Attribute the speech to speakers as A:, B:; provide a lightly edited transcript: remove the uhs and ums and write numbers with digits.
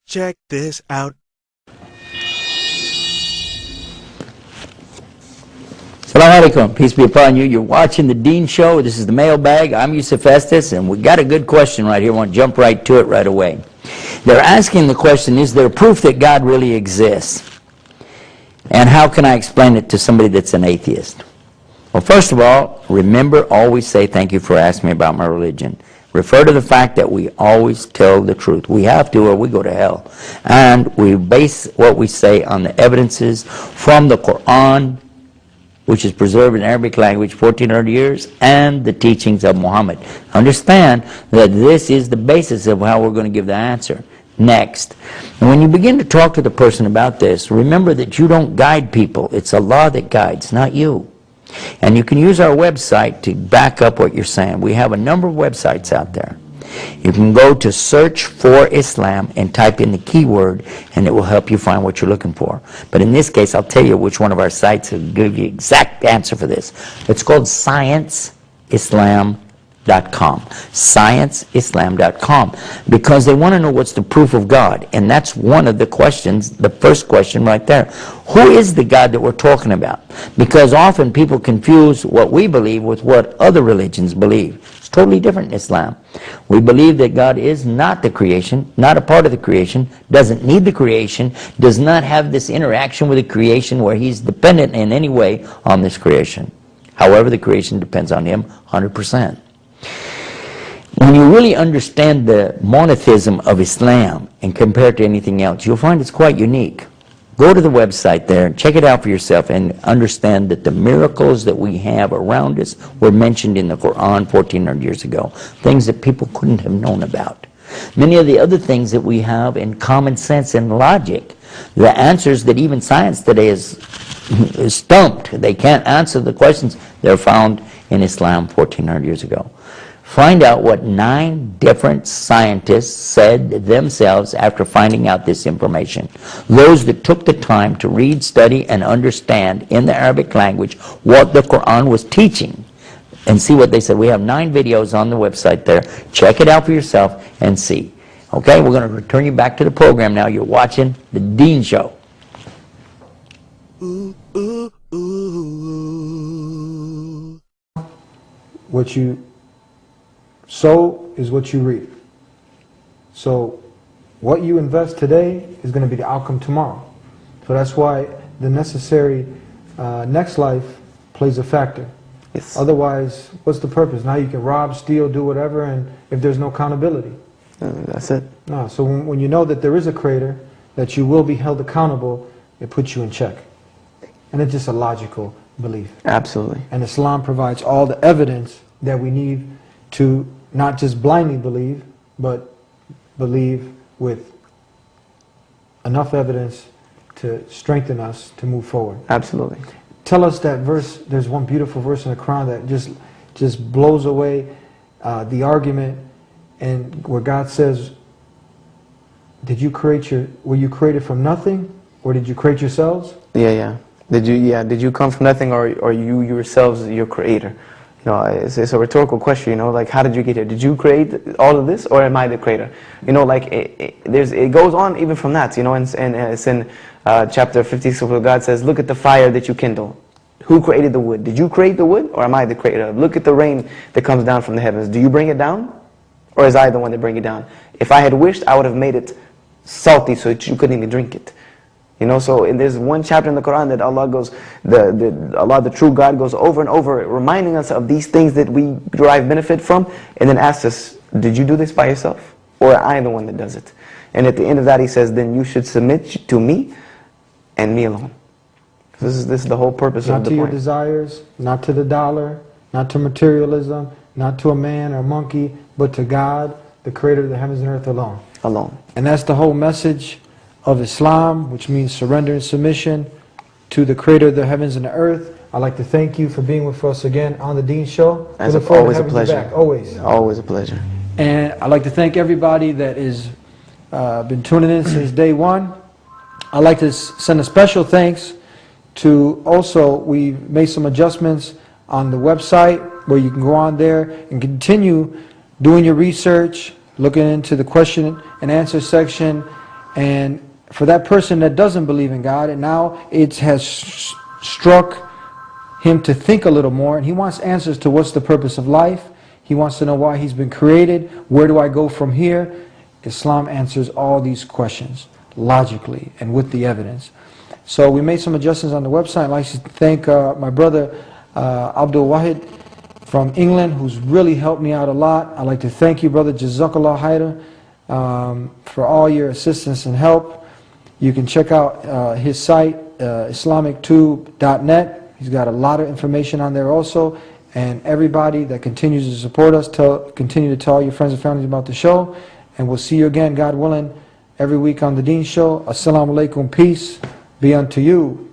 A: Check this out.
B: Assalamu alaikum. Peace be upon you. You're watching the Deen Show. This is the mailbag. I'm Yusuf Estes, and we got a good question right here. I want to jump right to it right away. They're asking the question, is there proof that God really exists? And how can I explain it to somebody that's an atheist? Well, first of all, remember, always say thank you for asking me about my religion. Refer to the fact that we always tell the truth. We have to or we go to hell. And we base what we say on the evidences from the Quran, which is preserved in Arabic language 1400 years, and the teachings of Muhammad. Understand that this is the basis of how we're going to give the answer. Next, and when you begin to talk to the person about this, remember that you don't guide people. It's Allah that guides, not you. And you can use our website to back up what you're saying. We have a number of websites out there. You can go to Search for Islam and type in the keyword, and it will help you find what you're looking for. But in this case, I'll tell you which one of our sites will give you exact answer for this. It's called ScienceIslam.com. ScienceIslam.com, because they want to know what's the proof of God. And that's one of the questions, the first question right there. Who is the God that we're talking about? Because often people confuse what we believe with what other religions believe. It's totally different in Islam. We believe that God is not the creation, not a part of the creation, doesn't need the creation, does not have this interaction with the creation where he's dependent in any way on this creation. However, the creation depends on him 100%. When you really understand the monotheism of Islam and compare it to anything else, you'll find it's quite unique. Go to the website there and check it out for yourself and understand that the miracles that we have around us were mentioned in the Quran 1400 years ago, things that people couldn't have known about. Many of the other things that we have in common sense and logic, the answers that even science today is stumped. They can't answer the questions. They're found in Islam 1400 years ago. Find out what 9 different scientists said themselves after finding out this information. Those that took the time to read, study, and understand in the Arabic language what the Quran was teaching, and see what they said. We have 9 videos on the website there. Check it out for yourself and see. Okay, we're going to return you back to the program now. You're watching the Deen Show.
A: Ooh, ooh, ooh.
C: What you sow is what you reap. So what you invest today is going to be the outcome tomorrow. So that's why the necessary next life plays a factor.
D: Yes.
C: Otherwise, what's the purpose? Now you can rob, steal, do whatever, and if there's no accountability.
D: That's it.
C: No. So when you know that there is a creator, that you will be held accountable, it puts you in check. And it's just a logical belief.
D: Absolutely.
C: And Islam provides all the evidence that we need to not just blindly believe, but believe with enough evidence to strengthen us to move forward.
D: Absolutely.
C: Tell us that verse. There's one beautiful verse in the Quran that just blows away the argument, and where God says, were you created from nothing, or did you create yourselves?
D: Yeah. Did you come from nothing, or you yourselves your creator? You know, it's a rhetorical question, you know, like, how did you get here? Did you create all of this, or am I the creator? You know, like, it goes on even from that, you know, and it's in chapter 56 where God says, look at the fire that you kindle. Who created the wood? Did you create the wood, or am I the creator? Look at the rain that comes down from the heavens. Do you bring it down, or is I the one that bring it down? If I had wished, I would have made it salty so that you couldn't even drink it. You know, so there's one chapter in the Quran that Allah goes, Allah, the true God, goes over and over reminding us of these things that we derive benefit from, and then asks us, did you do this by yourself, or am I the one that does it? And at the end of that he says, then you should submit to me and me alone. This is the whole purpose of the point.
C: Not to your desires, not to the dollar, not to materialism, not to a man or a monkey, but to God, the creator of the heavens and earth alone.
D: Alone.
C: And that's the whole message of Islam, which means surrender and submission to the creator of the heavens and the earth. I'd like to thank you for being with us again on the Deen Show.
D: It's always a pleasure.
C: Always.
D: Always a pleasure.
C: And I'd like to thank everybody that has been tuning in since day one. I'd like to send a special thanks to also, we made some adjustments on the website where you can go on there and continue doing your research, looking into the question and answer section, And for that person that doesn't believe in God, and now it has struck him to think a little more, and he wants answers to what's the purpose of life. He wants to know why he's been created. Where do I go from here? Islam answers all these questions logically and with the evidence. So we made some adjustments on the website. I'd like to thank my brother Abdul Wahid from England, who's really helped me out a lot. I'd like to thank you, brother Jazakallah Khairan, for all your assistance and help. You can check out his site, islamictube.net. He's got a lot of information on there also. And everybody that continues to support us, continue to tell all your friends and families about the show. And we'll see you again, God willing, every week on the Deen Show. Assalamu alaikum, peace be unto you.